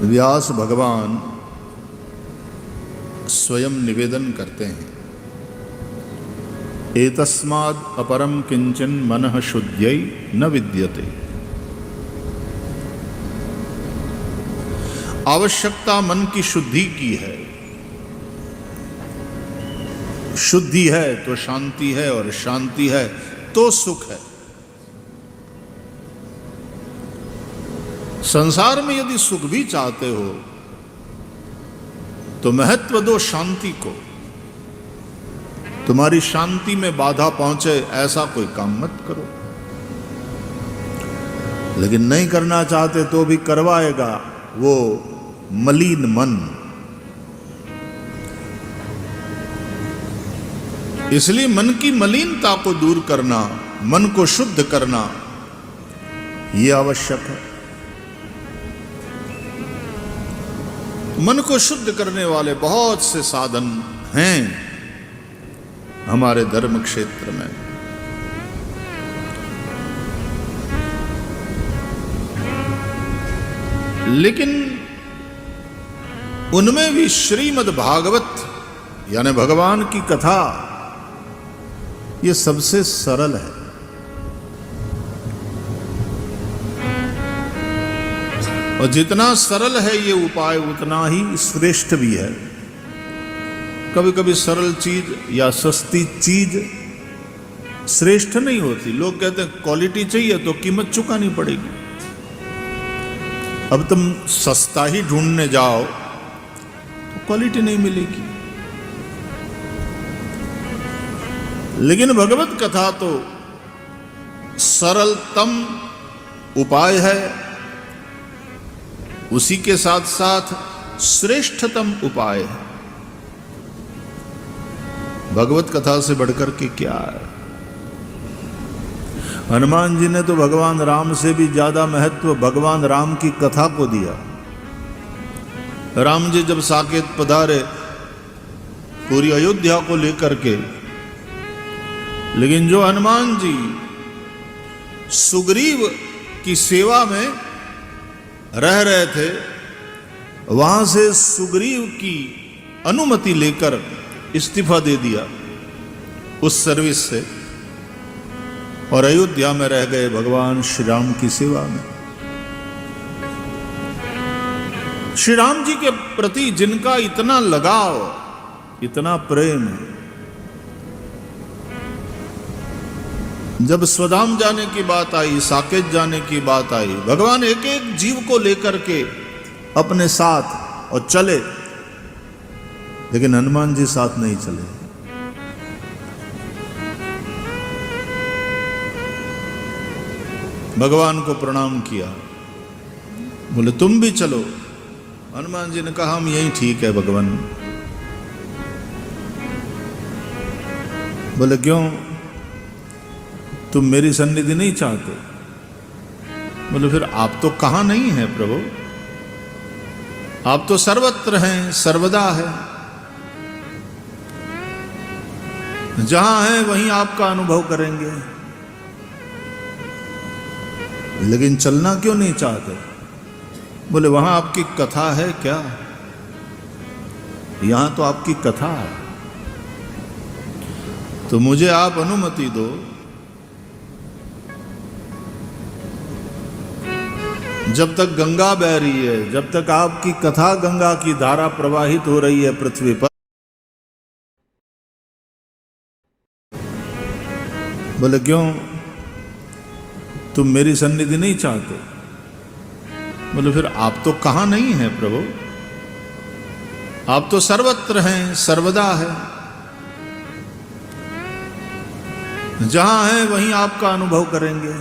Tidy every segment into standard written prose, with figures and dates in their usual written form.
व्यास भगवान स्वयं निवेदन करते हैं, एतस्माद् अपरम किंचन मनः शुद्ध्यै न विद्यते। आवश्यकता मन की शुद्धि की है। शुद्धि है तो शांति है, और शांति है तो सुख है। संसार में यदि सुख भी चाहते हो तो महत्व दो शांति को। तुम्हारी शांति में बाधा पहुंचे ऐसा कोई काम मत करो। लेकिन नहीं करना चाहते तो भी करवाएगा वो मलिन मन। इसलिए मन की मलिनता को दूर करना, मन को शुद्ध करना, यह आवश्यक है। मन को शुद्ध करने वाले बहुत से साधन हैं हमारे धर्म क्षेत्र में। लेकिन उनमें भी श्रीमद् भागवत यानी भगवान की कथा ये सबसे सरल है। और जितना सरल है ये उपाय उतना ही श्रेष्ठ भी है। कभी कभी सरल चीज या सस्ती चीज श्रेष्ठ नहीं होती। लोग कहते हैं क्वालिटी चाहिए तो कीमत चुकानी पड़ेगी। अब तुम सस्ता ही ढूंढने जाओ तो क्वालिटी नहीं मिलेगी। लेकिन भगवत कथा तो सरलतम उपाय है, उसी के साथ साथ श्रेष्ठतम उपाय है। भगवत कथा से बढ़कर के क्या है? हनुमान जी ने तो भगवान राम से भी ज्यादा महत्व भगवान राम की कथा को दिया। राम जी जब साकेत पधारे पूरी अयोध्या को लेकर के, लेकिन जो हनुमान जी सुग्रीव की सेवा में रह रहे थे, वहां से सुग्रीव की अनुमति लेकर इस्तीफा दे दिया उस सर्विस से, और अयोध्या में रह गए भगवान श्री राम की सेवा में। श्री राम जी के प्रति जिनका इतना लगाव, इतना प्रेम, जब स्वधाम जाने की बात आई, साकेत जाने की बात आई, भगवान एक एक जीव को लेकर के अपने साथ और चले। लेकिन हनुमान जी साथ नहीं चले। भगवान को प्रणाम किया, बोले तुम भी चलो। हनुमान जी ने कहा हम यही ठीक है भगवान। बोले क्यों, तुम मेरी सन्निधि नहीं चाहते? बोले फिर आप तो कहां नहीं है प्रभु, आप तो सर्वत्र हैं, सर्वदा है। जहां है वहीं आपका अनुभव करेंगे। लेकिन चलना क्यों नहीं चाहते? बोले वहां आपकी कथा है क्या? यहां तो आपकी कथा है, तो मुझे आप अनुमति दो। जब तक गंगा बह रही है, जब तक आपकी कथा गंगा की धारा प्रवाहित हो रही है पृथ्वी पर। बोले क्यों, तुम मेरी सन्निधि नहीं चाहते? बोले फिर आप तो कहां नहीं है प्रभु, आप तो सर्वत्र हैं, सर्वदा है। जहां है वहीं आपका अनुभव करेंगे।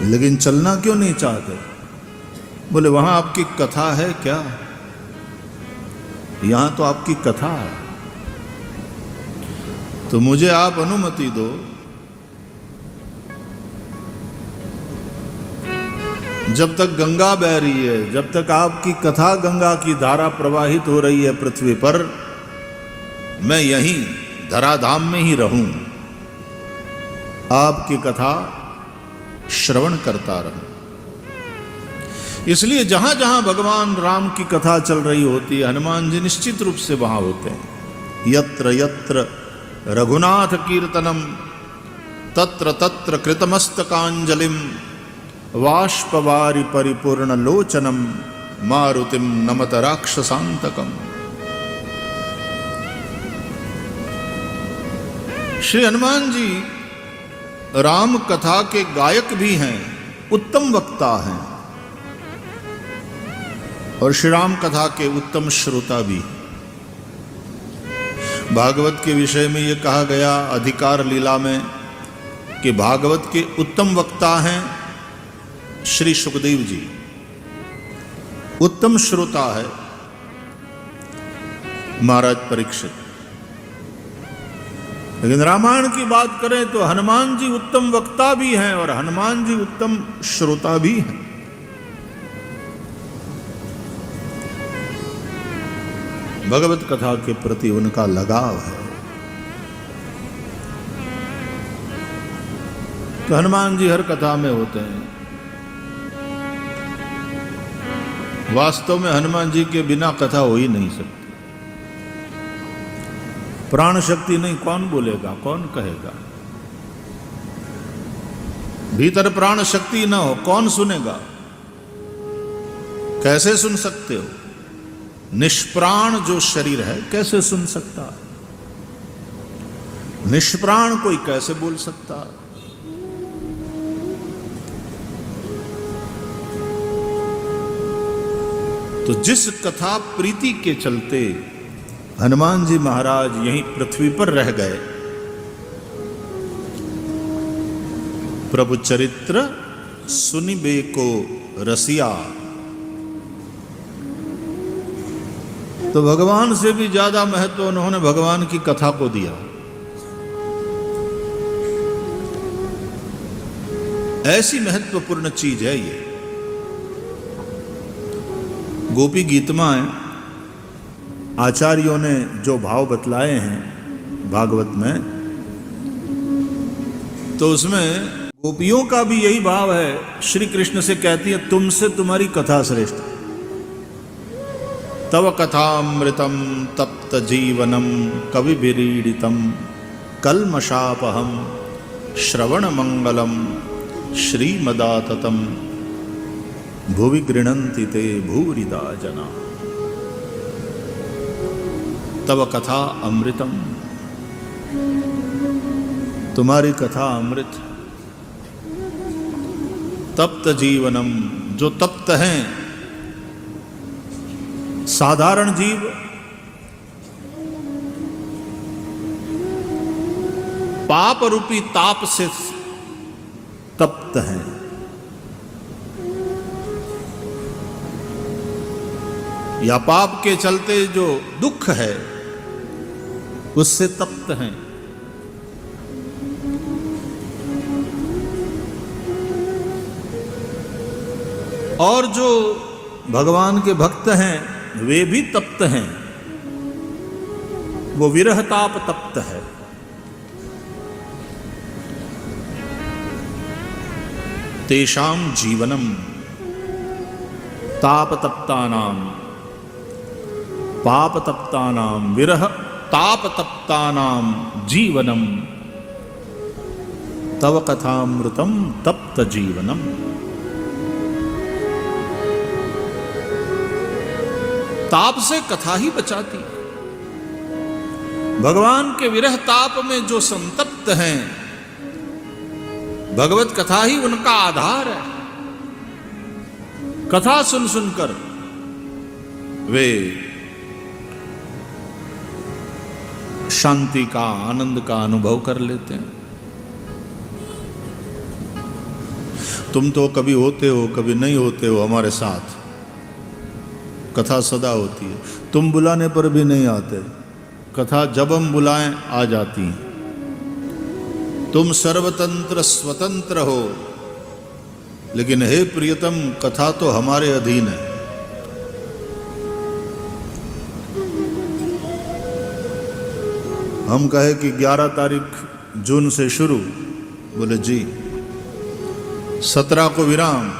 लेकिन चलना क्यों नहीं चाहते? बोले वहां आपकी कथा है क्या? यहां तो आपकी कथा है, तो मुझे आप अनुमति दो। जब तक गंगा बह रही है, जब तक आपकी कथा गंगा की धारा प्रवाहित हो रही है पृथ्वी पर, मैं यहीं धराधाम में ही रहूं, आपकी कथा श्रवण करता रहूं। इसलिए जहां जहां भगवान राम की कथा चल रही होती है, हनुमान जी निश्चित रूप से वहां होते हैं। यत्र यत्र रघुनाथ कीर्तनम तत्र तत्र कृतमस्तकांजलिम वाष्पवारि परिपूर्ण लोचनम मारुतिम नमत राक्षसांतकम। श्री हनुमान जी राम कथा के गायक भी हैं, उत्तम वक्ता हैं, और श्री राम कथा के उत्तम श्रोता भी। भागवत के विषय में यह कहा गया अधिकार लीला में कि भागवत के उत्तम वक्ता हैं श्री सुखदेव जी, उत्तम श्रोता है महाराज परीक्षित। लेकिन रामायण की बात करें तो हनुमान जी उत्तम वक्ता भी हैं और हनुमान जी उत्तम श्रोता भी हैं। भगवत कथा के प्रति उनका लगाव है। तो हनुमान जी हर कथा में होते हैं। वास्तव में हनुमान जी के बिना कथा हो ही नहीं सकती। प्राण शक्ति नहीं, कौन बोलेगा, कौन कहेगा? भीतर प्राण शक्ति ना हो, कौन सुनेगा? कैसे सुन सकते हो? निष्प्राण जो शरीर है कैसे सुन सकता? निष्प्राण कोई कैसे बोल सकता? तो जिस कथा प्रीति के चलते हनुमान जी महाराज यहीं पृथ्वी पर रह गए, प्रभु चरित्र सुनिबे को रसिया, तो भगवान से भी ज्यादा महत्व उन्होंने भगवान की कथा को दिया। ऐसी महत्वपूर्ण चीज है ये। गोपी गीतमा आचार्यों ने जो भाव बतलाए हैं भागवत में, तो उसमें गोपियों का भी यही भाव है। श्री कृष्ण से कहती है तुमसे तुम्हारी कथा श्रेष्ठ, तव कथामृतम तप्त जीवनम कविभिरीडितम कल्मषापहम श्रवण मंगलम श्रीमदाततम भुवि गृह्णन्ति ते भूरिदा जना। तव कथा अमृतम, तुम्हारी कथा अमृत। तप्त जीवनम, जो तप्त हैं, साधारण जीव पाप रूपी ताप से तप्त हैं, या पाप के चलते जो दुख है उससे तप्त हैं। और जो भगवान के भक्त हैं वे भी तप्त हैं, वो विरह ताप तप्त है। तेषाम जीवनम ताप तप्तानाम पाप तप्तानाम विरह ताप तप्तानाम जीवनम तव कथामृतम तप्त जीवनम। ताप से कथा ही बचाती। भगवान के विरह ताप में जो संतप्त हैं, भगवत कथा ही उनका आधार है। कथा सुन सुनकर वे शांति का, आनंद का अनुभव कर लेते हैं। तुम तो कभी होते हो कभी नहीं होते हो हमारे साथ, कथा सदा होती है। तुम बुलाने पर भी नहीं आते, कथा जब हम बुलाएं आ जाती है। तुम सर्वतंत्र स्वतंत्र हो, लेकिन हे प्रियतम कथा तो हमारे अधीन है। हम कहे कि 11 तारीख जून से शुरू, बोले जी 17 को विराम,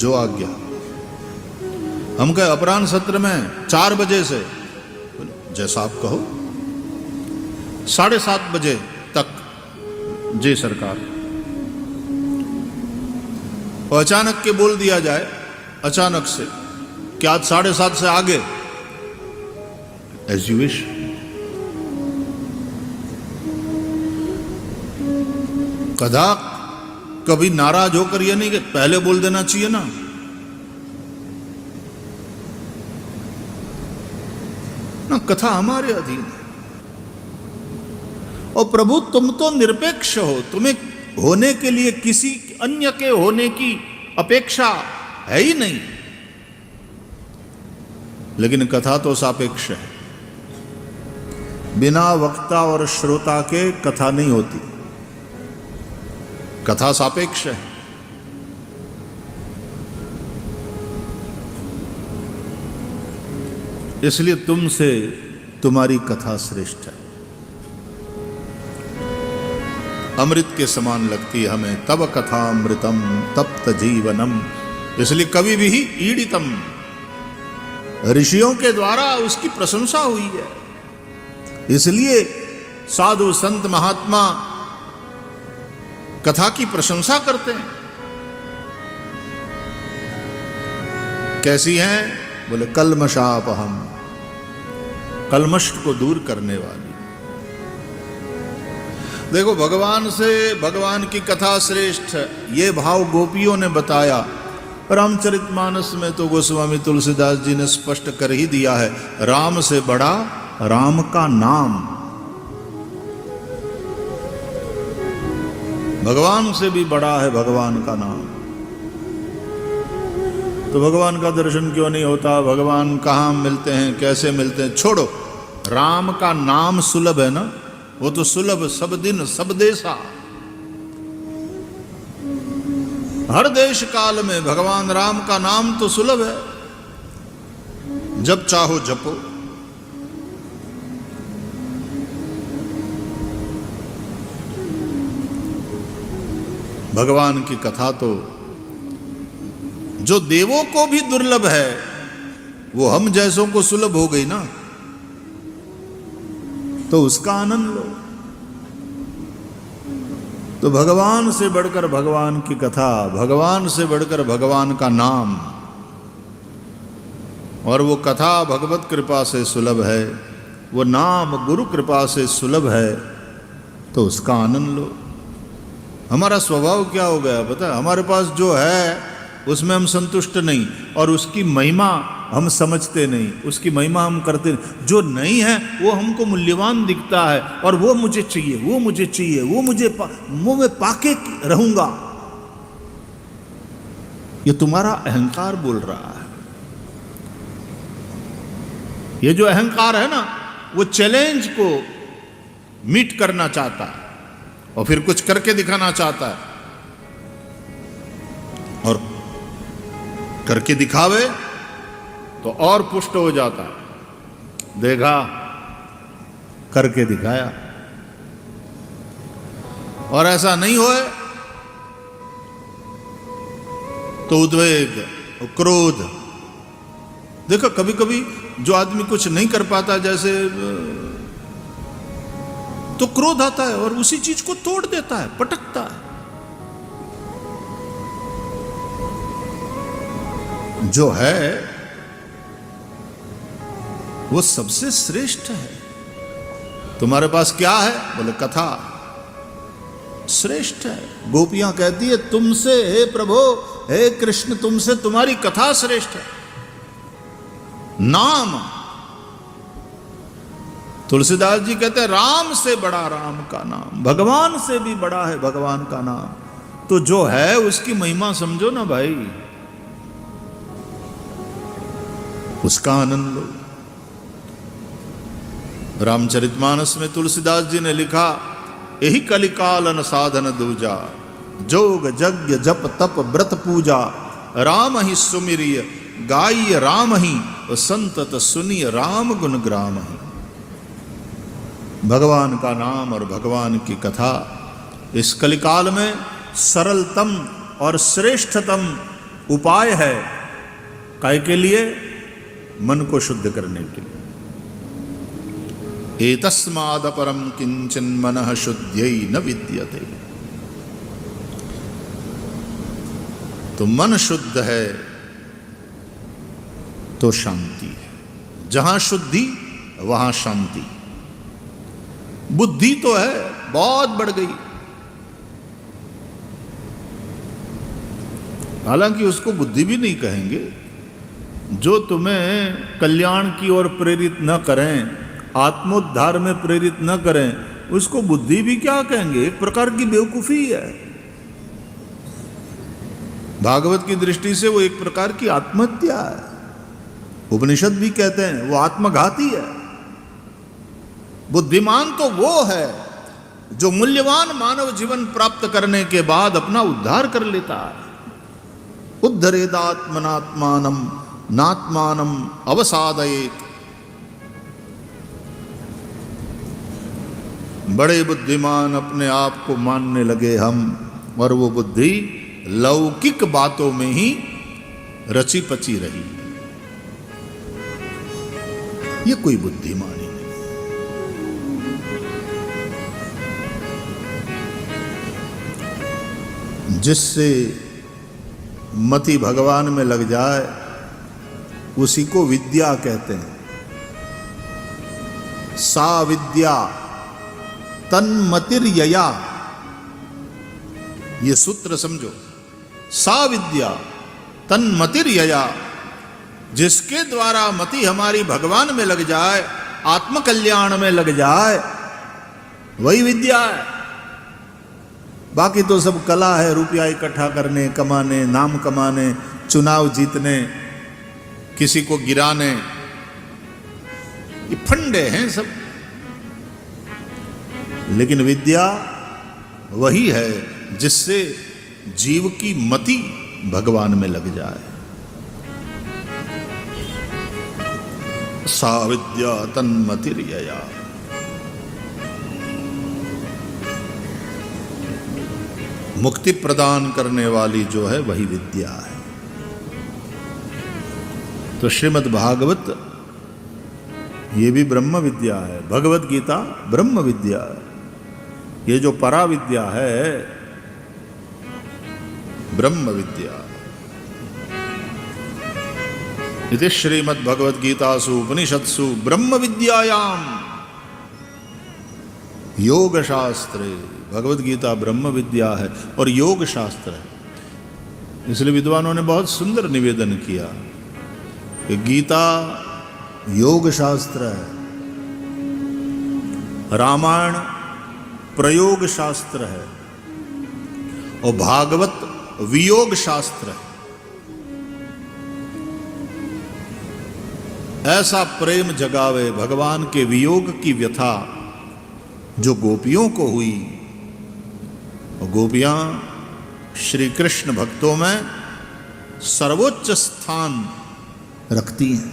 जो आज्ञा। हम कहे अपराह्न सत्र में 4 बजे से, जैसा आप कहो, 7:30 बजे तक। जी सरकार। और अचानक के बोल दिया जाए, अचानक से कि आज 7:30 से आगे, एज यू विश। कदा कभी नाराज होकर ये नहीं कि पहले बोल देना चाहिए ना। ना, कथा हमारे अधीन है। और प्रभु तुम तो निरपेक्ष हो, तुम्हें होने के लिए किसी अन्य के होने की अपेक्षा है ही नहीं। लेकिन कथा तो सापेक्ष है। बिना वक्ता और श्रोता के कथा नहीं होती। कथा सापेक्ष है। इसलिए तुमसे तुम्हारी कथा श्रेष्ठ है। अमृत के समान लगती है हमें तब कथा अमृतम तप्त जीवनम। इसलिए कवि भी ईडितम, ऋषियों के द्वारा उसकी प्रशंसा हुई है। इसलिए साधु संत महात्मा कथा की प्रशंसा करते हैं। कैसी हैं? बोले कल्मषापहम, कल्मष को दूर करने वाली। देखो, भगवान से भगवान की कथा श्रेष्ठ है, ये भाव गोपियों ने बताया। रामचरितमानस में तो गोस्वामी तुलसीदास जी ने स्पष्ट कर ही दिया है, राम से बड़ा राम का नाम। भगवान से भी बड़ा है भगवान का नाम। तो भगवान का दर्शन क्यों नहीं होता? भगवान कहाँ मिलते हैं, कैसे मिलते हैं? छोड़ो, राम का नाम सुलभ है ना, वो तो सुलभ सब दिन सब देशा। हर देश काल में भगवान राम का नाम तो सुलभ है, जब चाहो जपो। भगवान की कथा तो जो देवों को भी दुर्लभ है, वो हम जैसों को सुलभ हो गई ना, तो उसका आनंद लो। तो भगवान से बढ़कर भगवान की कथा, भगवान से बढ़कर भगवान का नाम, और वो कथा भगवत कृपा से सुलभ है, वो नाम गुरु कृपा से सुलभ है, तो उसका आनंद लो। हमारा स्वभाव क्या हो गया पता है? हमारे पास जो है उसमें हम संतुष्ट नहीं, और उसकी महिमा हम समझते नहीं, उसकी महिमा हम करते नहीं। जो नहीं है वो हमको मूल्यवान दिखता है, और वो मुझे चाहिए, वो मुझे चाहिए, वो मुंह में पाके रहूंगा। ये तुम्हारा अहंकार बोल रहा है। ये जो अहंकार है ना, वो चैलेंज को मीट करना चाहता है और फिर कुछ करके दिखाना चाहता है, और करके दिखावे तो और पुष्ट हो जाता है। देखा, करके दिखाया। और ऐसा नहीं होए तो उद्वेग, क्रोध। देखो, कभी कभी जो आदमी कुछ नहीं कर पाता, जैसे तो क्रोध आता है और उसी चीज को तोड़ देता है, पटकता है। जो है वो सबसे श्रेष्ठ है। तुम्हारे पास क्या है? बोले कथा श्रेष्ठ है। गोपियां कहती है तुमसे, हे प्रभु, हे कृष्ण, तुमसे तुम्हारी कथा श्रेष्ठ है। नाम, तुलसीदास जी कहते हैं राम से बड़ा राम का नाम, भगवान से भी बड़ा है भगवान का नाम। तो जो है उसकी महिमा समझो ना भाई, उसका आनंद लो। रामचरितमानस में तुलसीदास जी ने लिखा, यही कलिकालन साधन दूजा, जोग यज्ञ जप तप व्रत पूजा, राम ही सुमिरिय गाय राम ही, संतत सुनिय राम गुण ग्राम ही। भगवान का नाम और भगवान की कथा इस कलिकाल में सरलतम और श्रेष्ठतम उपाय है, काय के लिए? मन को शुद्ध करने के लिए। एतस्मादपरम किंचन मनः शुद्ध्यै न विद्यते। तो मन शुद्ध है तो शांति है। जहां शुद्धि वहां शांति। बुद्धि तो है बहुत बढ़ गई, हालांकि उसको बुद्धि भी नहीं कहेंगे। जो तुम्हें कल्याण की ओर प्रेरित न करें, आत्मोद्धार में प्रेरित न करें, उसको बुद्धि भी क्या कहेंगे? एक प्रकार की बेवकूफी है। भागवत की दृष्टि से वो एक प्रकार की आत्महत्या है। उपनिषद भी कहते हैं वो आत्मघाती है। बुद्धिमान तो वो है जो मूल्यवान मानव जीवन प्राप्त करने के बाद अपना उद्धार कर लेता है। उद्धरेदात्मनात्मानम नात्मानम अवसादयेत। बड़े बुद्धिमान अपने आप को मानने लगे हम, और वो बुद्धि लौकिक बातों में ही रची पची रही। ये कोई बुद्धिमानी नहीं। जिससे मति भगवान में लग जाए उसी को विद्या कहते हैं। सा विद्या तन्मतिर्यया। ये सूत्र समझो। सा विद्या तन्मतिर्यया, जिसके द्वारा मति हमारी भगवान में लग जाए, आत्मकल्याण में लग जाए, वही विद्या है। बाकी तो सब कला है, रुपया इकट्ठा करने, कमाने, नाम कमाने, चुनाव जीतने, किसी को गिराने, ये फंडे हैं सब। लेकिन विद्या वही है जिससे जीव की मति भगवान में लग जाए। सा विद्या तन्मतिर्यया। मुक्ति प्रदान करने वाली जो है वही विद्या है। तो श्रीमद् भागवत ये भी ब्रह्म विद्या है, भगवत गीता ब्रह्म विद्या है। ये जो परा विद्या है ब्रह्म विद्या। इति श्रीमद् भगवत गीतासु उपनिषत्सु ब्रह्म विद्यायाम योग शास्त्रे। भगवत गीता ब्रह्म विद्या है और योग शास्त्र है। इसलिए विद्वानों ने बहुत सुंदर निवेदन किया कि गीता योग शास्त्र है, रामायण प्रयोग शास्त्र है और भागवत वियोग शास्त्र है। ऐसा प्रेम जगावे भगवान के वियोग की व्यथा जो गोपियों को हुई। और गोपियां श्री कृष्ण भक्तों में सर्वोच्च स्थान रखती हैं।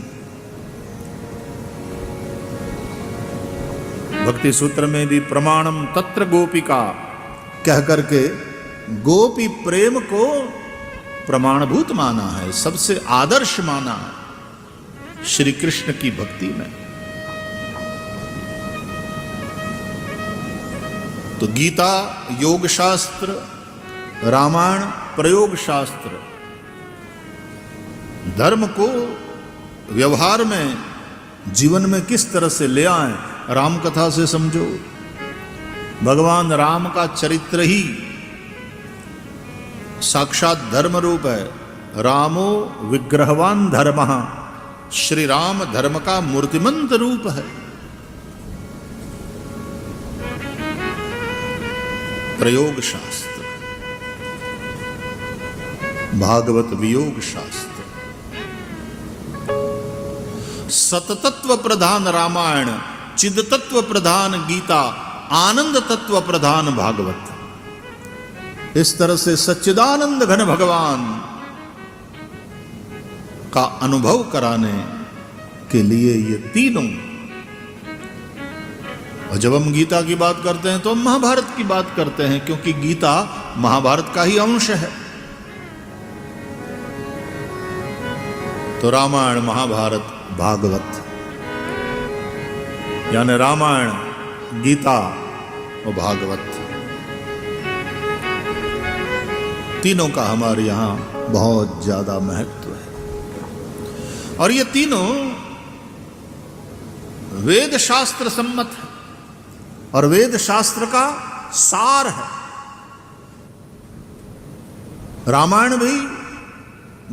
भक्ति सूत्र में भी प्रमाणम तत्र गोपिका कह करके गोपी प्रेम को प्रमाणभूत माना है, सबसे आदर्श माना है श्री कृष्ण की भक्ति में। तो गीता योग शास्त्र, रामायण प्रयोग शास्त्र धर्म को व्यवहार में जीवन में किस तरह से ले आए, राम कथा से समझो। भगवान राम का चरित्र ही साक्षात धर्म रूप है। रामो विग्रहवान धर्मः। श्री राम धर्म का मूर्तिमंत रूप है। प्रयोग शास्त्र, भागवत वियोग शास्त्र, सततत्व प्रधान रामायण, चिद तत्व प्रधान गीता, आनंद तत्व प्रधान भागवत। इस तरह से सच्चिदानंद घन भगवान का अनुभव कराने के लिए ये तीनों। और जब हम गीता की बात करते हैं तो हम महाभारत की बात करते हैं, क्योंकि गीता महाभारत का ही अंश है। तो रामायण, महाभारत, भागवत, यानी रामायण, गीता और भागवत, तीनों का हमारे यहां बहुत ज्यादा महत्व है। और ये तीनों वेद शास्त्र सम्मत है और वेद शास्त्र का सार है। रामायण भी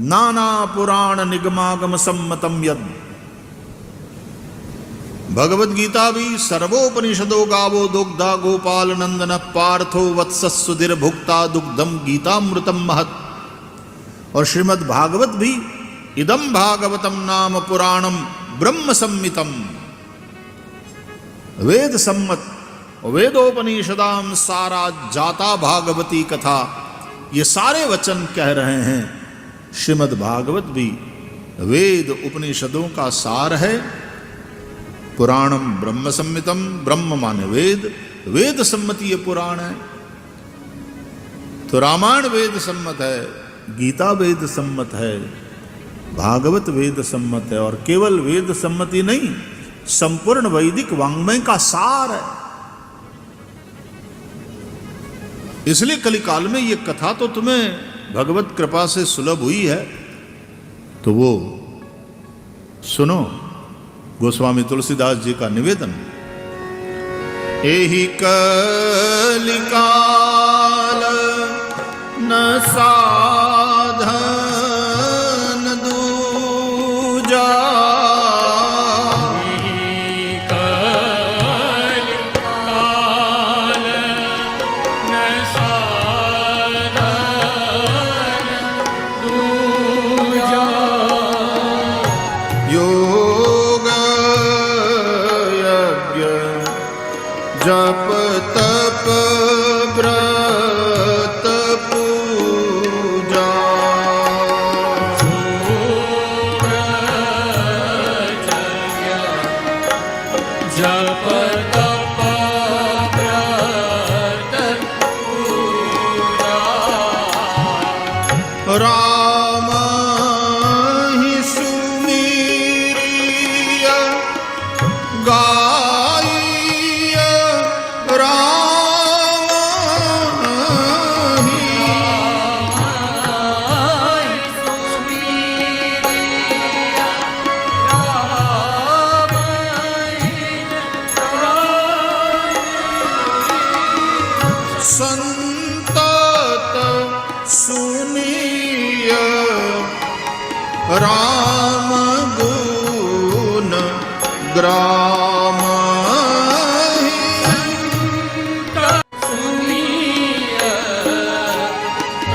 नाना पुराण निगमागम सम्मतम यद, भगवद गीता भी सर्वोपनिषदो गावो दुग्धा गोपाल नंदन पार्थो वत्सुधीर भुक्ता दुग्धम गीतामृतम महत्, और श्रीमद् भागवत भी इदम भागवतम नाम पुराणम ब्रह्म सम्मितम, वेद सम्मत वेदोपनिषदाम सारा जाता भागवती कथा, ये सारे वचन कह रहे हैं श्रीमद् भागवत भी वेद उपनिषदों का सार है। पुराणम ब्रह्म सम्मितम, ब्रह्म माने वेद, वेद सम्मति ये पुराण है। तो रामायण वेद सम्मत है, गीता वेद सम्मत है, भागवत वेद सम्मत है, और केवल वेद सम्मति नहीं, संपूर्ण वैदिक वांग्मय का सार है। इसलिए कलिकाल में ये कथा तो तुम्हें भगवत कृपा से सुलभ हुई है, तो वो सुनो। गोस्वामी तुलसीदास जी का निवेदन, एहि कलिकाल न साधन दूजा, जप तप व्रत पूजा, जप तप व्रत पूजा, राम ही सुमीरिय गाइय, राम ही संतत सुनिय, राम गुण ग्राम सुनिय,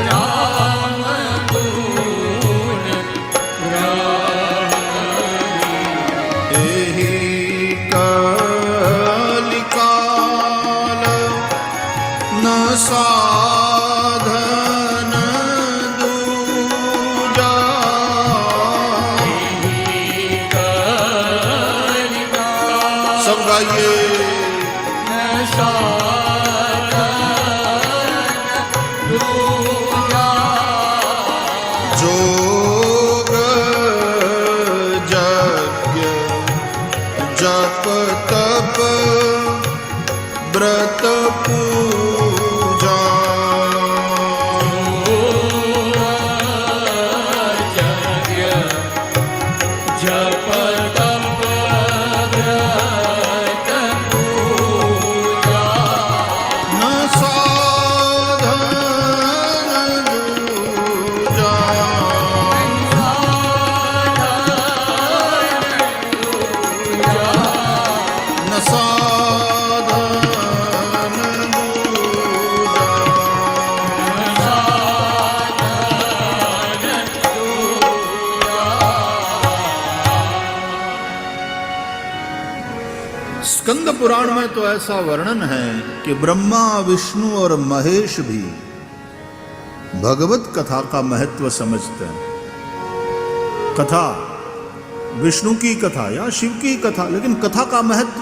राम गुण ग्राम, एहि कलिकाल न साधन दूजा, सब गाइए। जोग यज्ञ जप तप व्रत पूजा, जप तप व्रत पूजा, न साधन दूजा, न साधन दूजा, स्कंद पुराण में तो ऐसा वर्णन है कि ब्रह्मा, विष्णु और महेश भी भगवत कथा का महत्व समझते हैं। कथा विष्णु की कथा या शिव की कथा, लेकिन कथा का महत्व,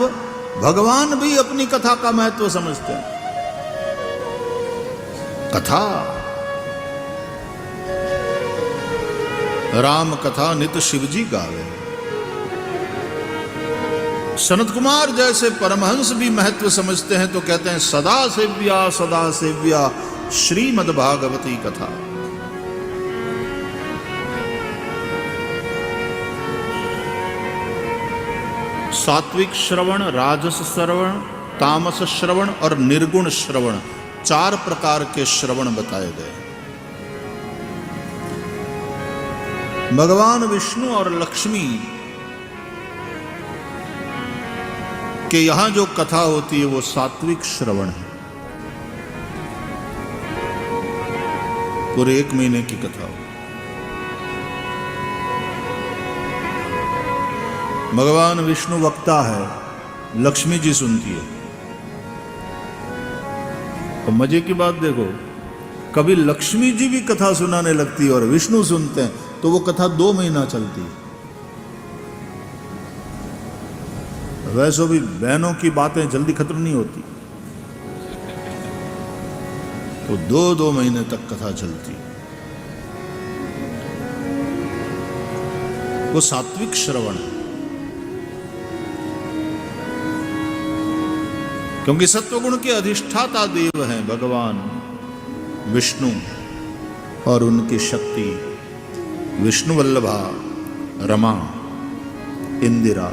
भगवान भी अपनी कथा का महत्व समझते हैं। कथा राम कथा नित शिवजी गावे। सनत कुमार जैसे परमहंस भी महत्व समझते हैं तो कहते हैं सदा सेव्या श्रीमद् भागवती कथा। सात्विक श्रवण, राजस श्रवण, तामस श्रवण और निर्गुण श्रवण, 4 प्रकार के श्रवण बताए गए। भगवान विष्णु और लक्ष्मी के यहां जो कथा होती है वो सात्विक श्रवण है। पूरे 1 महीने की कथा हो। भगवान विष्णु वक्ता है, लक्ष्मी जी सुनती है। और मजे की बात देखो, कभी लक्ष्मी जी भी कथा सुनाने लगती है और विष्णु सुनते हैं तो वो कथा 2 महीना चलती है। वैसे भी बहनों की बातें जल्दी खत्म नहीं होती, तो 2 महीने तक कथा चलती। वो सात्विक श्रवण है, क्योंकि सत्वगुण के अधिष्ठाता देव हैं भगवान विष्णु और उनकी शक्ति विष्णु वल्लभा, रमा, इंदिरा,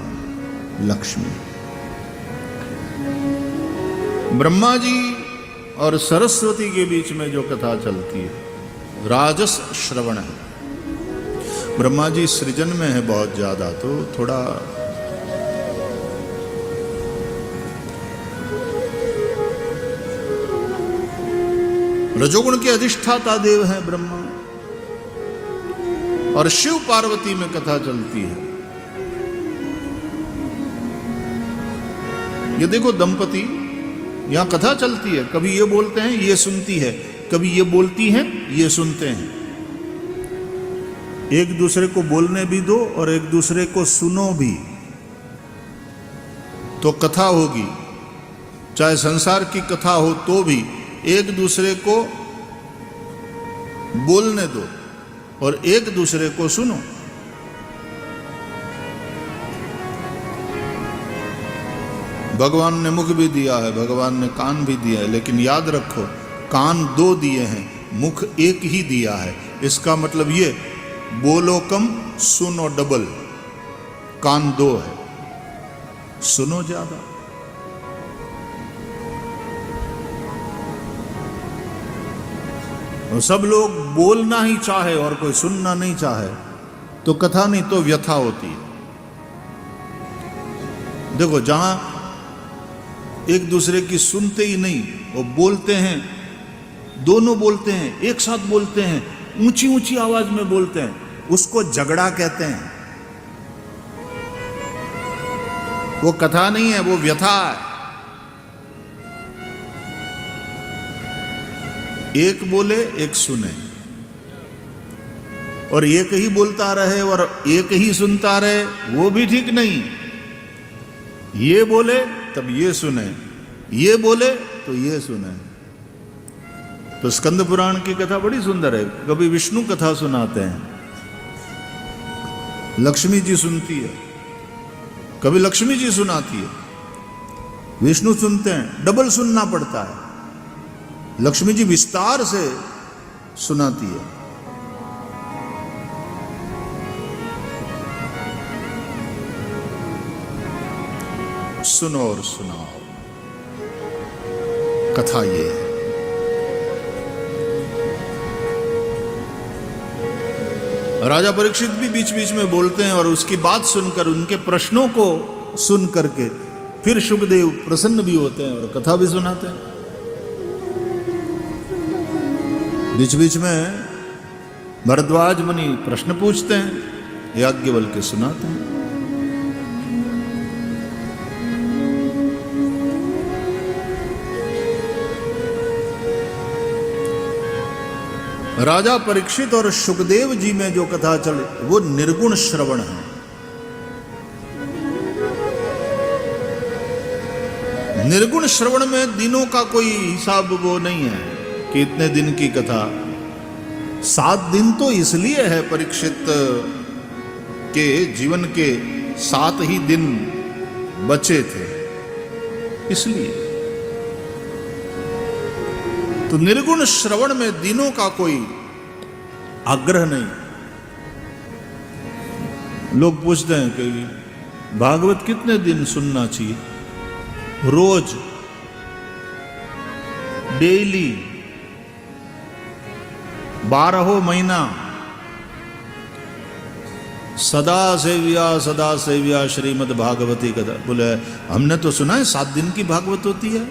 लक्ष्मी। ब्रह्मा जी और सरस्वती के बीच में जो कथा चलती है राजस श्रवण है। ब्रह्मा जी सृजन में है बहुत ज्यादा, तो थोड़ा रजोगुण के अधिष्ठाता देव हैं ब्रह्मा, और शिव पार्वती में कथा चलती है। ये देखो दंपति, यहां कथा चलती है, कभी ये बोलते हैं ये सुनती है, कभी ये बोलती हैं ये सुनते हैं। एक दूसरे को बोलने भी दो और एक दूसरे को सुनो भी, तो कथा होगी। चाहे संसार की कथा हो तो भी एक दूसरे को बोलने दो और एक दूसरे को सुनो। भगवान ने मुख भी दिया है, भगवान ने कान भी दिया है, लेकिन याद रखो कान 2 दिए हैं, मुख 1 ही दिया है। इसका मतलब ये बोलो कम सुनो डबल। कान 2 है, सुनो ज्यादा। और सब लोग बोलना ही चाहे और कोई सुनना नहीं चाहे तो कथा नहीं तो व्यथा होती है। देखो जहां एक दूसरे की सुनते ही नहीं, वो बोलते हैं, दोनों बोलते हैं, एक साथ बोलते हैं, ऊंची ऊंची आवाज में बोलते हैं, उसको झगड़ा कहते हैं। वो कथा नहीं है, वो व्यथा है। एक बोले एक सुने, और एक ही बोलता रहे और एक ही सुनता रहे, वो भी ठीक नहीं। ये बोले तब ये सुने, ये बोले तो ये सुने। तो स्कंद पुराण की कथा बड़ी सुंदर है। कभी विष्णु कथा सुनाते हैं, लक्ष्मी जी सुनती है, कभी लक्ष्मी जी सुनाती है, विष्णु सुनते हैं, डबल सुनना पड़ता है। लक्ष्मी जी विस्तार से सुनाती है। सुनो और सुनाओ, कथा ये है। राजा परीक्षित भी बीच बीच में बोलते हैं और उसकी बात सुनकर, उनके प्रश्नों को सुन करके फिर शुकदेव प्रसन्न भी होते हैं और कथा भी सुनाते हैं। बीच बीच में भरद्वाज मुनि प्रश्न पूछते हैं, याज्ञवल्क्य सुनाते हैं। राजा परीक्षित और शुकदेव जी में जो कथा चले वो निर्गुण श्रवण है। निर्गुण श्रवण में दिनों का कोई हिसाब वो नहीं है कि इतने दिन की कथा, 7 दिन तो इसलिए है परीक्षित के जीवन के 7 ही दिन बचे थे, इसलिए। तो निर्गुण श्रवण में दिनों का कोई आग्रह नहीं। लोग पूछते हैं कि भागवत कितने दिन सुनना चाहिए? रोज, डेली, 12 महीना, सदा सेव्या श्रीमद् भागवती कथा। बोले हमने तो सुना है 7 दिन की भागवत होती है।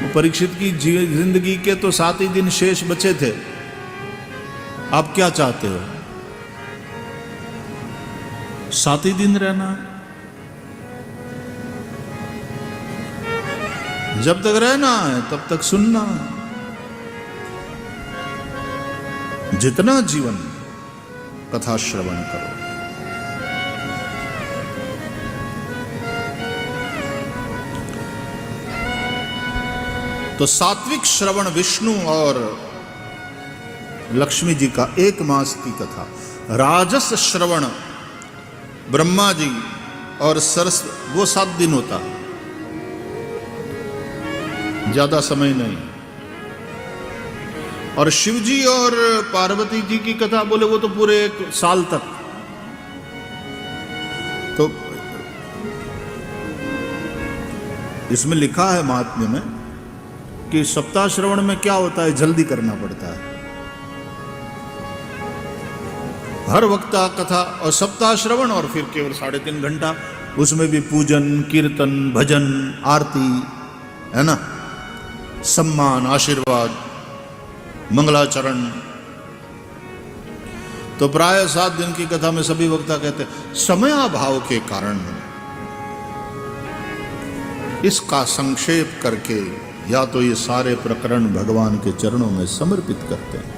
वो परीक्षित की जिंदगी के तो 7 ही दिन शेष बचे थे। आप क्या चाहते हो? 7 ही दिन रहना? जब तक रहना है तब तक सुनना है। जितना जीवन कथा श्रवण करो। तो सात्विक श्रवण विष्णु और लक्ष्मी जी का 1 मास की कथा। राजस श्रवण ब्रह्मा जी और सरस्वती, वो 7 दिन होता, ज्यादा समय नहीं। और शिव जी और पार्वती जी की कथा बोले वो तो पूरे 1 साल तक। तो इसमें लिखा है महात्म्य में कि सप्ताह श्रवण में क्या होता है, जल्दी करना पड़ता है। हर वक्त कथा और सप्ताह श्रवण, और फिर केवल 3.5 घंटा, उसमें भी पूजन, कीर्तन, भजन, आरती, है ना, सम्मान, आशीर्वाद, मंगलाचरण। तो प्राय 7 दिन की कथा में सभी वक्ता कहते हैं समयाभाव के कारण इसका संक्षेप करके या तो ये सारे प्रकरण भगवान के चरणों में समर्पित करते हैं।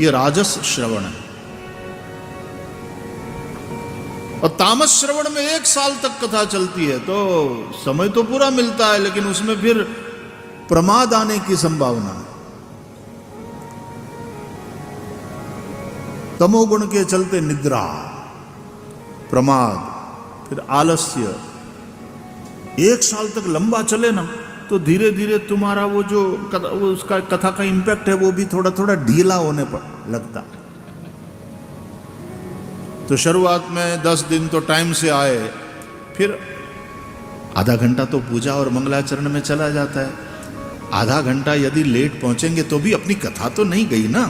ये राजस श्रवण है। और तामस श्रवण में 1 साल तक कथा चलती है, तो समय तो पूरा मिलता है, लेकिन उसमें फिर प्रमाद आने की संभावना है। तमोगुण के चलते निद्रा, प्रमाद, फिर आलस्य। 1 साल तक लंबा चले ना, तो धीरे धीरे तुम्हारा वो जो उसका कथा का इंपैक्ट है वो भी थोड़ा थोड़ा ढीला होने पर लगता। तो शुरुआत में 10 दिन तो टाइम से आए, फिर आधा घंटा तो पूजा और मंगलाचरण में चला जाता है। आधा घंटा यदि लेट पहुंचेंगे तो भी अपनी कथा तो नहीं गई ना।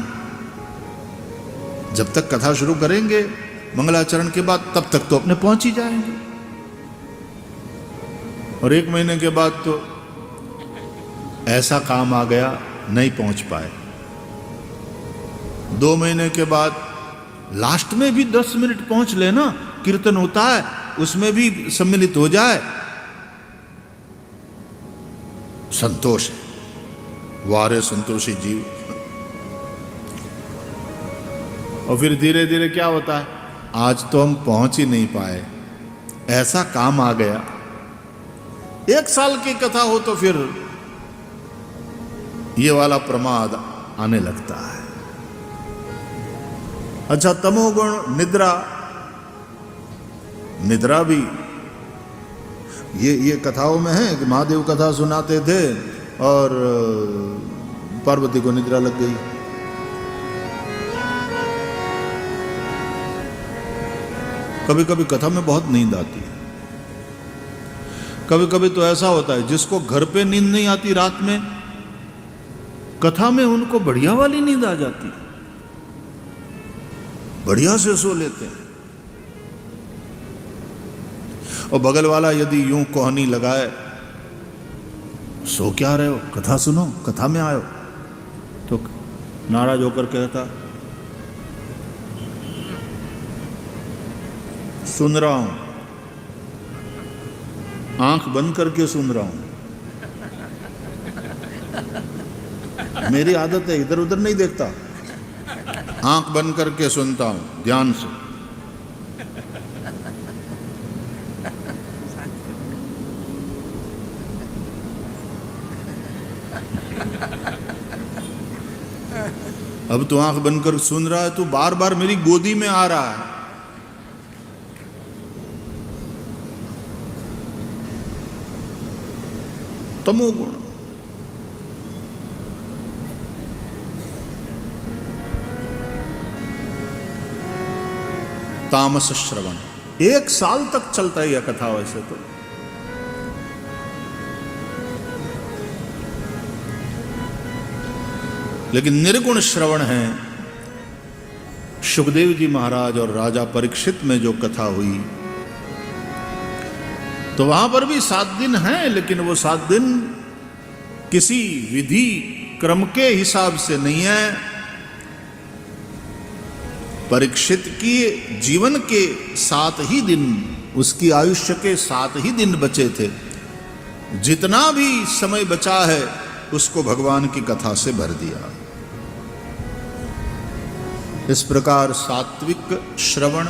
जब तक कथा शुरू करेंगे मंगलाचरण के बाद, तब तक तो अपने पहुंच ही जाएंगे। और 1 महीने के बाद तो ऐसा काम आ गया, नहीं पहुंच पाए। 2 महीने के बाद लास्ट में भी 10 मिनट पहुंच लेना, कीर्तन होता है उसमें भी सम्मिलित हो जाए, संतोष। वारे संतोषी जीव। और फिर धीरे धीरे क्या होता है, आज तो हम पहुंच ही नहीं पाए, ऐसा काम आ गया। 1 साल की कथा हो तो फिर ये वाला प्रमाद आने लगता है। अच्छा, तमोगुण, निद्रा। निद्रा भी ये कथाओं में है कि महादेव कथा सुनाते थे और पार्वती को निद्रा लग गई। कभी कभी कथा में बहुत नींद आती है। कभी कभी तो ऐसा होता है जिसको घर पे नींद नहीं आती रात में, कथा में उनको बढ़िया वाली नींद आ जाती, बढ़िया से सो लेते हैं। और बगल वाला यदि यूं कोहनी लगाए, सो क्या रहे हो, कथा सुनो, कथा में आयो, तो नाराज होकर कहता सुन रहा हूं, आंख बंद करके सुन रहा हूं, मेरी आदत है, इधर उधर नहीं देखता, आंख बंद करके सुनता हूं ध्यान से। अब तो आंख बंद कर सुन रहा है, तो बार बार मेरी गोदी में आ रहा है। तमोगुण। तामस श्रवण 1 साल तक चलता है यह कथा वैसे तो। लेकिन निर्गुण श्रवण है। सुखदेव जी महाराज और राजा परीक्षित में जो कथा हुई, तो वहां पर भी 7 दिन हैं, लेकिन वो 7 दिन किसी विधि क्रम के हिसाब से नहीं है। परीक्षित की जीवन के 7 ही दिन, उसकी आयुष्य के 7 ही दिन बचे थे। जितना भी समय बचा है उसको भगवान की कथा से भर दिया। इस प्रकार सात्विक श्रवण,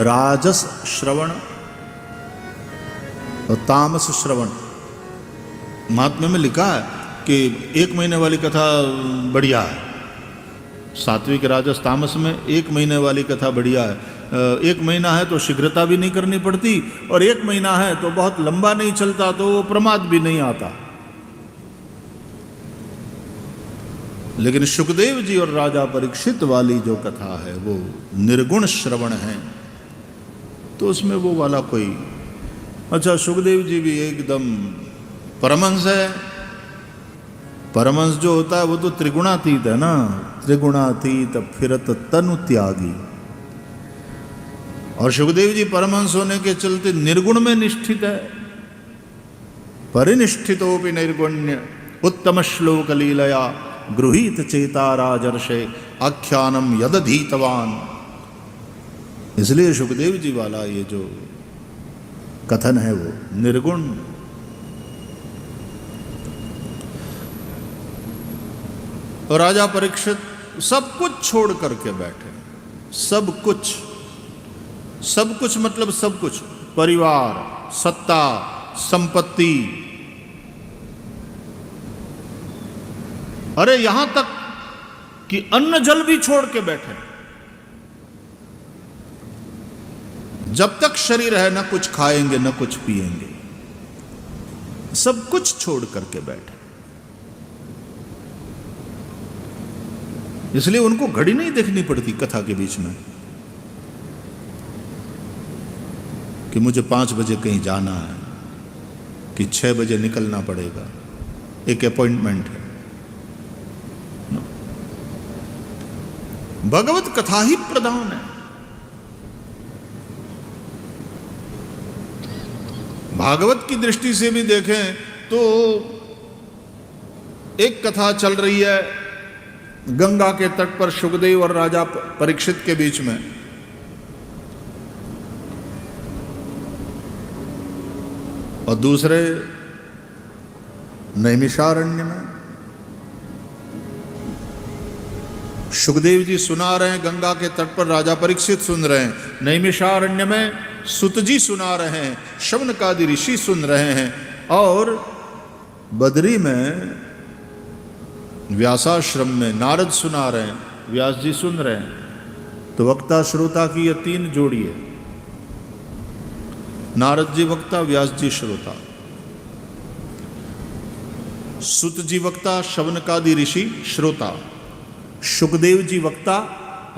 राजस श्रवण और तामस श्रवण। महात्म्य में लिखा है कि 1 महीने वाली कथा बढ़िया है। सात्विक राजस तामस में 1 महीने वाली कथा बढ़िया है। 1 महीना है तो शीघ्रता भी नहीं करनी पड़ती, और 1 महीना है तो बहुत लंबा नहीं चलता, तो वो प्रमाद भी नहीं आता। लेकिन सुखदेव जी और राजा परीक्षित वाली जो कथा है वो निर्गुण श्रवण है, तो उसमें वो वाला कोई। अच्छा, सुखदेव जी भी एकदम परमहंस है। परमहंस जो होता है वो तो त्रिगुणातीत है ना। त्रिगुणातीत फिरत तनु त्यागी। और सुखदेव जी परमहंस होने के चलते निर्गुण में निष्ठित है। परिनिष्ठितोपि निर्गुण्य उत्तम श्लोक लीलया गृहीत चेता राजर्षे आख्यानम यदधीतवान। इसलिए सुखदेव जी वाला ये जो कथन है वो निर्गुण। और राजा परीक्षित सब कुछ छोड़ करके बैठे। सब कुछ, सब कुछ मतलब सब कुछ, परिवार, सत्ता, संपत्ति, अरे यहां तक कि अन्न जल भी छोड़ के बैठे। जब तक शरीर है न कुछ खाएंगे न कुछ पिएंगे, सब कुछ छोड़ करके बैठे। इसलिए उनको घड़ी नहीं देखनी पड़ती कथा के बीच में कि मुझे 5 बजे कहीं जाना है, कि 6 बजे निकलना पड़ेगा, एक अपॉइंटमेंट है। भगवत कथा ही प्रधान है। भागवत की दृष्टि से भी देखें तो एक कथा चल रही है गंगा के तट पर सुखदेव और राजा परीक्षित के बीच में। और दूसरे नैमिषारण्य में सुखदेव जी सुना रहे हैं, गंगा के तट पर राजा परीक्षित सुन रहे हैं। नैमिषारण्य में सुत जी सुना रहे हैं, शौनकादि ऋषि सुन रहे हैं, और बद्री में व्यासाश्रम में नारद सुना रहे हैं, व्यास जी सुन रहे हैं। तो वक्ता श्रोता की ये 3 जोड़ी है। नारद जी वक्ता, व्यास जी श्रोता। सुत जी वक्ता, शौनकादि ऋषि श्रोता। सुखदेव जी वक्ता,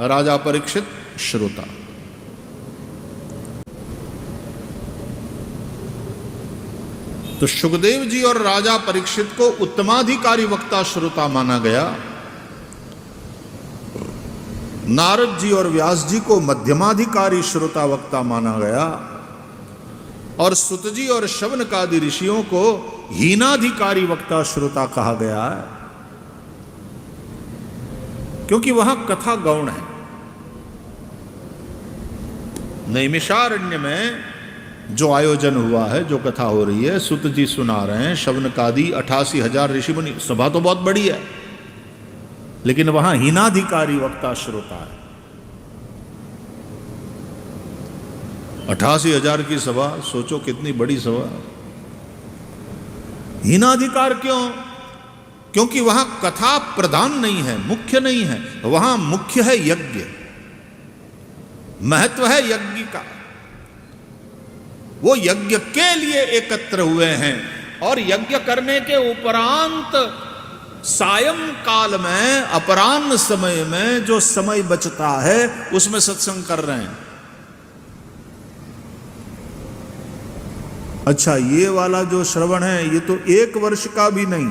राजा परीक्षित श्रोता। तो सुखदेव जी और राजा परीक्षित को उत्तमाधिकारी वक्ता श्रोता माना गया। नारद जी और व्यास जी को मध्यमाधिकारी श्रोता वक्ता माना गया। और सुत जी और शौनकादि ऋषियों को हीनाधिकारी वक्ता श्रोता कहा गया है, क्योंकि वहां कथा गौण है। नैमिषारण्य में जो आयोजन हुआ है, जो कथा हो रही है, सुत जी सुना रहे हैं, शौनकादि 88,000 ऋषि मुनि, सभा तो बहुत बड़ी है, लेकिन वहां हीनाधिकारी वक्ता श्रोता है। 88,000 की सभा, सोचो कितनी बड़ी सभा। हीनाधिकार क्यों? क्योंकि वहां कथा प्रधान नहीं है, मुख्य नहीं है, वहां मुख्य है यज्ञ, महत्व है यज्ञ का। वो यज्ञ के लिए एकत्र हुए हैं और यज्ञ करने के उपरांत सायं काल में, अपराह्न समय में जो समय बचता है उसमें सत्संग कर रहे हैं। अच्छा, ये वाला जो श्रवण है ये तो 1 वर्ष का भी नहीं,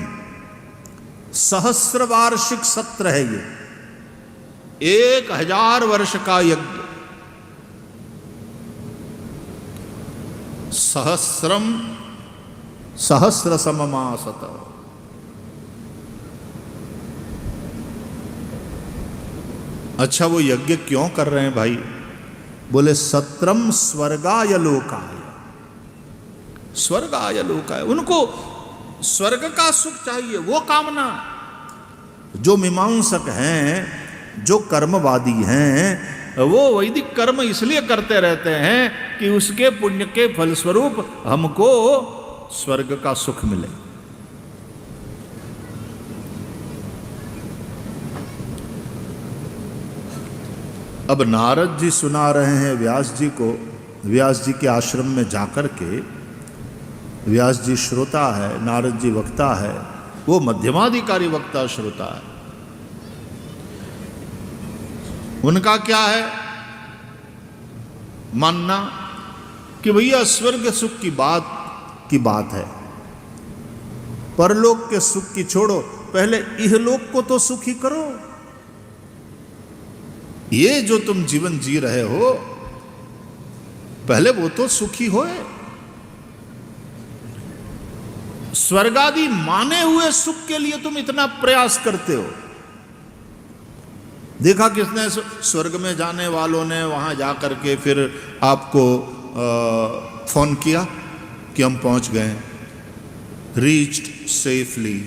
सहस्र वार्षिक सत्र है ये, 1000 वर्ष का यज्ञ। सहस्रम सहस्र सममासत। अच्छा, वो यज्ञ क्यों कर रहे हैं भाई? बोले सत्रम स्वर्गाय लोकाय, स्वर्गाय लोकाय। उनको स्वर्ग का सुख चाहिए, वो कामना। जो मीमांसक हैं, जो कर्मवादी हैं, वो वैदिक कर्म इसलिए करते रहते हैं कि उसके पुण्य के फलस्वरूप हमको स्वर्ग का सुख मिले। अब नारद जी सुना रहे हैं व्यास जी को, व्यास जी के आश्रम में जाकर के। व्यास जी श्रोता है, नारद जी वक्ता है, वो मध्यमाधिकारी वक्ता श्रोता है। उनका क्या है मानना कि भैया स्वर्ग सुख की बात है, परलोक के सुख की छोड़ो, पहले इहलोक को तो सुखी करो। ये जो तुम जीवन जी रहे हो, पहले वो तो सुखी होए। स्वर्गादि माने हुए सुख के लिए तुम इतना प्रयास करते हो। देखा किसने? स्वर्ग में जाने वालों ने वहां जाकर के फिर आपको फोन किया कि हम पहुंच गए, reached safely,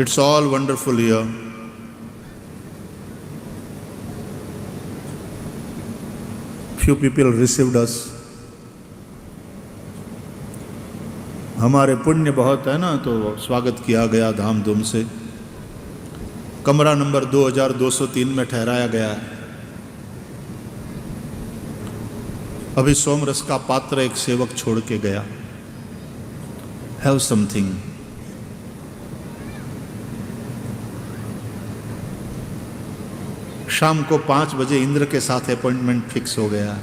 it's all wonderful here. Few people received us. हमारे पुण्य बहुत है ना, तो स्वागत किया गया धामधूम से। कमरा नंबर 2203 में ठहराया गया है। अभी सोमरस का पात्र एक सेवक छोड़ के गया। Have something. शाम को 5 बजे इंद्र के साथ अपॉइंटमेंट फिक्स हो गया।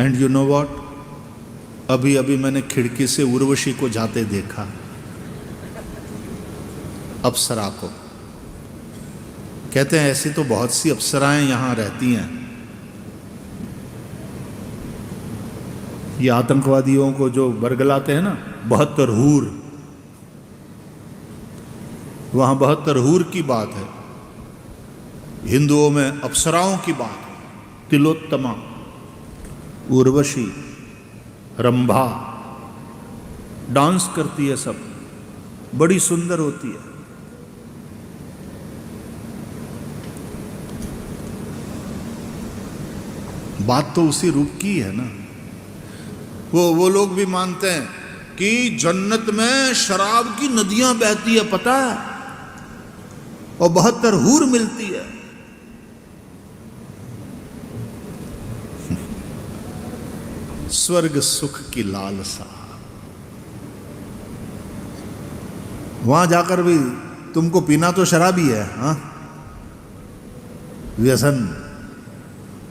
एंड यू नो व्हाट, अभी अभी मैंने खिड़की से उर्वशी को जाते देखा, अप्सरा को। कहते हैं ऐसी तो बहुत सी अप्सराएं यहां रहती हैं। ये आतंकवादियों को जो बरगलाते हैं ना, 72 हूर, वहां 72 हूर की बात है। हिंदुओं में अप्सराओं की बात है। तिलोत्तमा, उर्वशी, रंभा डांस करती है, सब बड़ी सुंदर होती है। बात तो उसी रूप की है ना। वो लोग भी मानते हैं कि जन्नत में शराब की नदियां बहती है, पता है, और 72 हूर मिलती है। स्वर्ग सुख की लालसा। वहां जाकर भी तुमको पीना तो शराबी है, हाँ, व्यसन।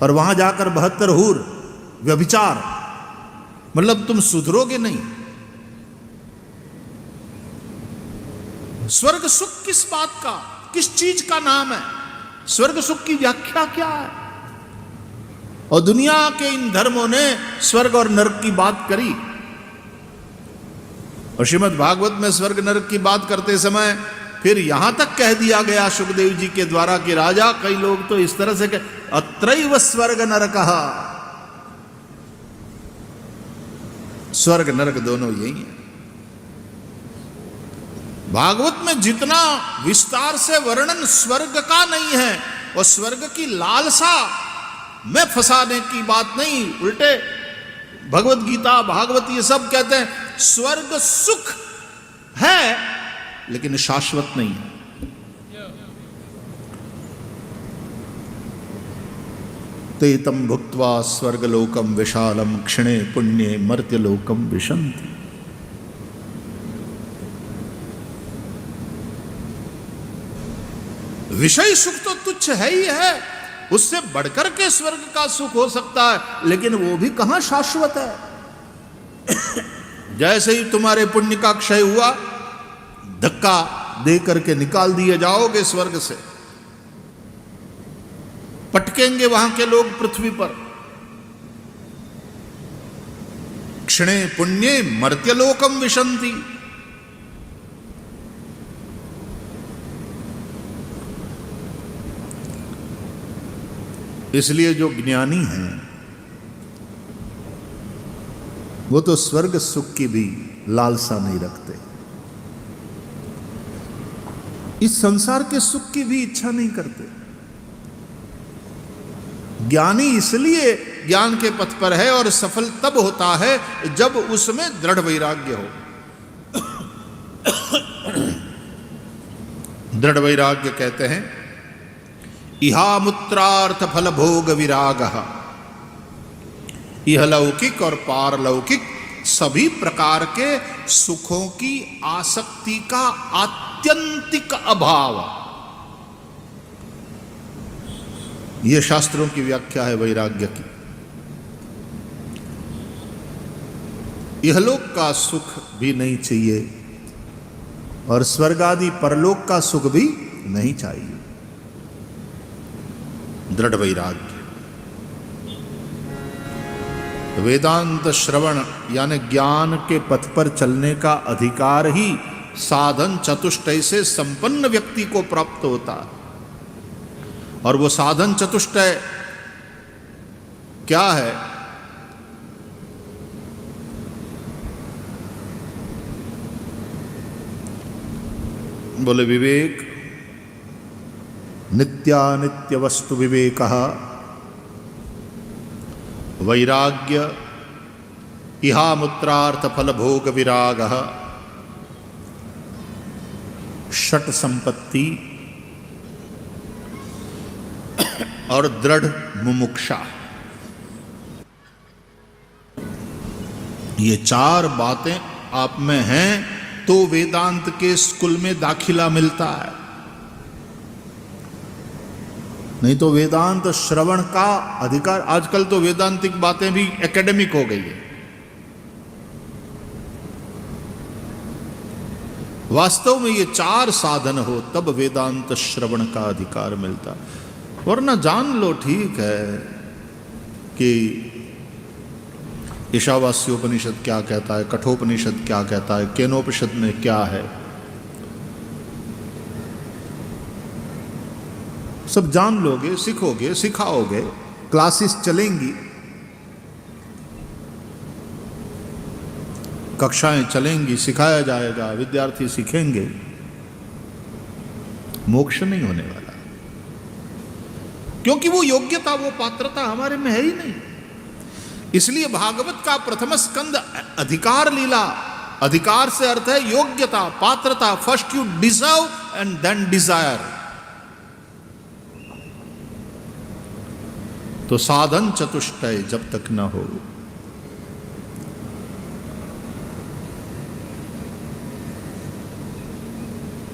और वहां जाकर 72 हूर, व्यभिचार, मतलब तुम सुधरोगे नहीं। स्वर्ग सुख किस बात का, किस चीज का नाम है? स्वर्ग सुख की व्याख्या क्या है? और दुनिया के इन धर्मों ने स्वर्ग और नरक की बात करी। और श्रीमद् भागवत में स्वर्ग नरक की बात करते समय फिर यहां तक कह दिया गया सुखदेव जी के द्वारा कि राजा, कई लोग तो इस तरह से अत्रैव स्वर्ग नरकः, स्वर्ग नरक दोनों यही है। भागवत में जितना विस्तार से वर्णन स्वर्ग का नहीं है, और स्वर्ग की लालसा में फंसाने की बात नहीं, उल्टे भगवत गीता, भागवत ये सब कहते हैं स्वर्ग सुख है लेकिन शाश्वत नहीं है। तेतम भुक्त्वा स्वर्गलोकम विशालम क्षणे पुण्ये मर्त्यलोकम विशन्ति। विषय सुख तो तुच्छ है ही है, उससे बढ़कर के स्वर्ग का सुख हो सकता है लेकिन वो भी कहां शाश्वत है। जैसे ही तुम्हारे पुण्य का क्षय हुआ, धक्का दे करके निकाल दिए जाओगे स्वर्ग से, पटकेंगे वहां के लोग पृथ्वी पर। क्षणे पुण्ये मर्त्यलोकम विशन्ति। इसलिए जो ज्ञानी हैं वो तो स्वर्ग सुख की भी लालसा नहीं रखते, इस संसार के सुख की भी इच्छा नहीं करते। ज्ञानी इसलिए ज्ञान के पथ पर है और सफल तब होता है जब उसमें दृढ़ वैराग्य हो। दृढ़ वैराग्य कहते हैं इहामुत्रार्थ फल भोग विरागः। इहलौकिक और पारलौकिक सभी प्रकार के सुखों की आसक्ति का आत्यंतिक अभाव, यह शास्त्रों की व्याख्या है वैराग्य की। इहलोक का सुख भी नहीं चाहिए और स्वर्ग आदि परलोक का सुख भी नहीं चाहिए। दृढ़ वैराग्य, वेदांत श्रवण यानी ज्ञान के पथ पर चलने का अधिकार ही साधन चतुष्टय से संपन्न व्यक्ति को प्राप्त होता है। और वो साधन चतुष्टय क्या है? बोले विवेक, नित्यानित्य वस्तु विवेकः, वैराग्य, इहामुत्रार्थ फल भोग विरागः, षट संपत्ति और दृढ़ मुमुक्षा। ये चार बातें आप में हैं तो वेदांत के स्कूल में दाखिला मिलता है, नहीं तो वेदांत श्रवण का अधिकार। आजकल तो वेदांतिक बातें भी एकेडमिक हो गई है। वास्तव में ये चार साधन हो तब वेदांत श्रवण का अधिकार मिलता। वरना जान लो ठीक है कि ईशावास्योपनिषद क्या कहता है, कठोपनिषद क्या कहता है, केनोपनिषद में क्या है, सब जान लोगे, सीखोगे, सिखाओगे, क्लासेस चलेंगी, कक्षाएं चलेंगी, सिखाया जाएगा, विद्यार्थी सीखेंगे, मोक्ष नहीं होने वाला, क्योंकि वो योग्यता, वो पात्रता हमारे में है ही नहीं। इसलिए भागवत का प्रथम स्कंद अधिकार लीला, अधिकार से अर्थ है योग्यता, पात्रता। First you deserve and then desire. तो साधन चतुष्टय जब तक न हो,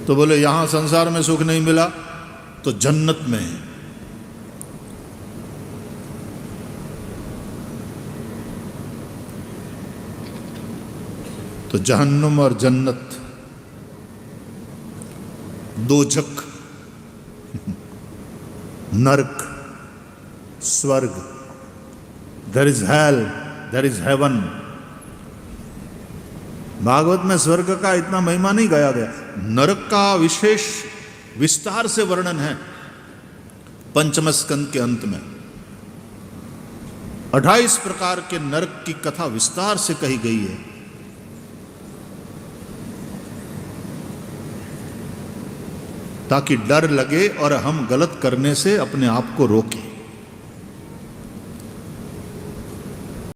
तो बोले यहां संसार में सुख नहीं मिला तो जन्नत में, तो जहन्नुम और जन्नत, दोजख, नरक, स्वर्ग, there is hell, there is heaven. Bhagavat में स्वर्ग का इतना महिमा नहीं गाया गया। नरक का विशेष विस्तार से वर्णन है पंचम स्कंद के अंत में। 28 प्रकार के नरक की कथा विस्तार से कही गई है। ताकि डर लगे और हम गलत करने से अपने आप को रोकें।